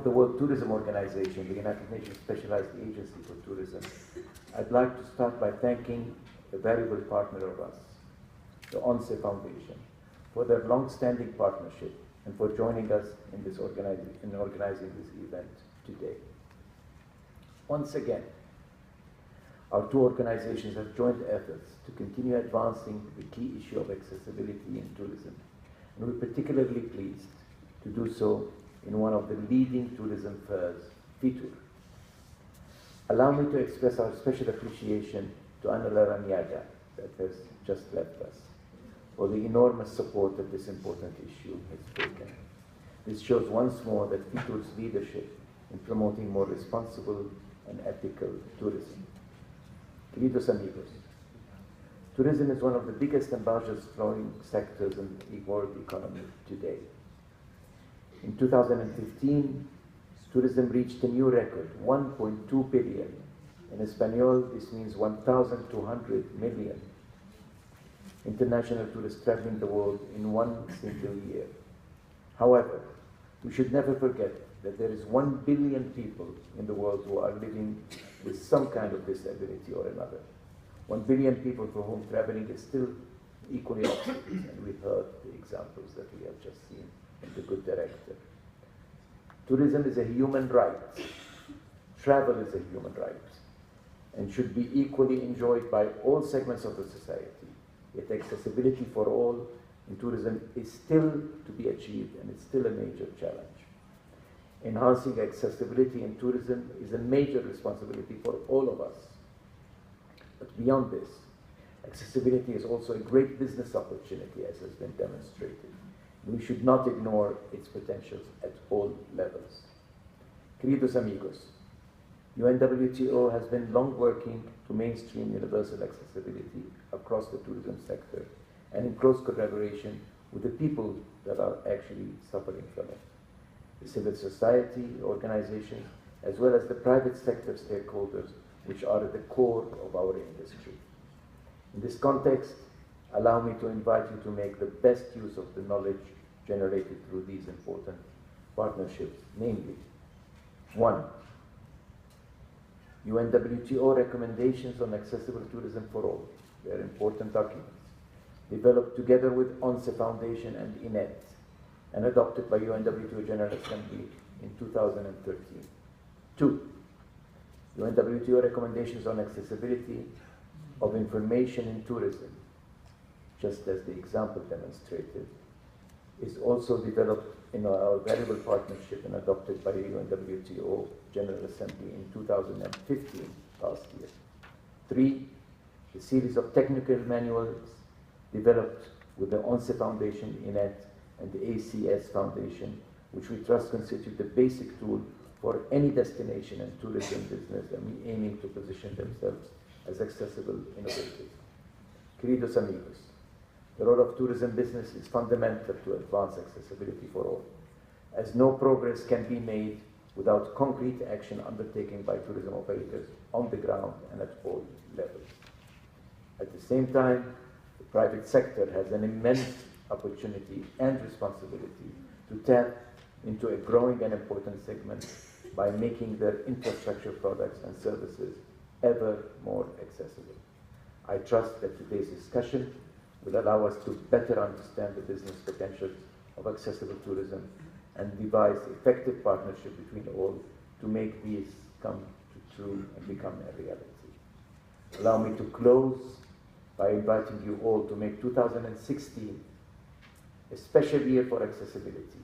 the World Tourism Organization, the United Nations Specialized Agency for Tourism, I'd like to start by thanking a valuable partner of us, the UNWTO Foundation, for their long-standing partnership and for joining us in organizing this event today. Once again, our two organizations have joined efforts to continue advancing the key issue of accessibility in tourism, and we're particularly pleased to do so in one of the leading tourism fairs, FITUR. Allow me to express our special appreciation to Anila Ranyaga, that has just left us, for the enormous support that this important issue has taken. This shows once more that FITUR's leadership in promoting more responsible and ethical tourism. Queridos amigos, tourism is one of the biggest and largest growing sectors in the world economy today. In 2015, tourism reached a new record, 1.2 billion. In Espanol, this means 1,200 million international tourists traveling the world in one single year. However, we should never forget that there is 1 billion people in the world who are living with some kind of disability or another. 1 billion people for whom traveling is still equally obstacles, and we've heard the examples that we have just seen in The Good Director. Tourism is a human right. Travel is a human right and should be equally enjoyed by all segments of the society. Yet accessibility for all in tourism is still to be achieved, and it's still a major challenge. Enhancing accessibility in tourism is a major responsibility for all of us. But beyond this, accessibility is also a great business opportunity, as has been demonstrated. We should not ignore its potentials at all levels. Queridos amigos, UNWTO has been long working to mainstream universal accessibility across the tourism sector and in close collaboration with the people that are actually suffering from it. The civil society organizations, as well as the private sector stakeholders, which are at the core of our industry. In this context, allow me to invite you to make the best use of the knowledge generated through these important partnerships, namely, 1. UNWTO recommendations on accessible tourism for all. They are important documents, developed together with UNWTO Foundation and INET, and adopted by UNWTO General Assembly in 2013. 2. UNWTO recommendations on accessibility of information in tourism, just as the example demonstrated, is also developed in our valuable partnership and adopted by the UNWTO General Assembly in 2015, last year. 3. A series of technical manuals developed with the UNWTO Foundation, INET, and the ACS Foundation, which we trust constitute the basic tool for any destination and tourism business aiming to position themselves as accessible innovators. Queridos amigos, the role of tourism business is fundamental to advance accessibility for all, as no progress can be made without concrete action undertaken by tourism operators on the ground and at all levels. At the same time, the private sector has an immense opportunity and responsibility to tap into a growing and important segment by making their infrastructure products and services ever more accessible. I trust that today's discussion will allow us to better understand the business potentials of accessible tourism and devise effective partnership between all to make these come to true and become a reality. Allow me to close by inviting you all to make 2016 a special year for accessibility.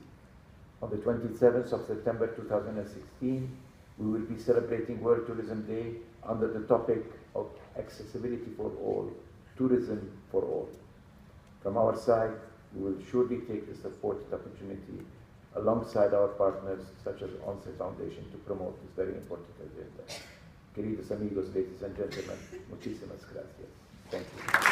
On the 27th of September 2016, we will be celebrating World Tourism Day under the topic of accessibility for all, tourism for all. From our side, we will surely take this afforded opportunity alongside our partners such as UNWTO Foundation to promote this very important agenda. Queridos amigos, ladies and gentlemen, muchísimas gracias. Thank you.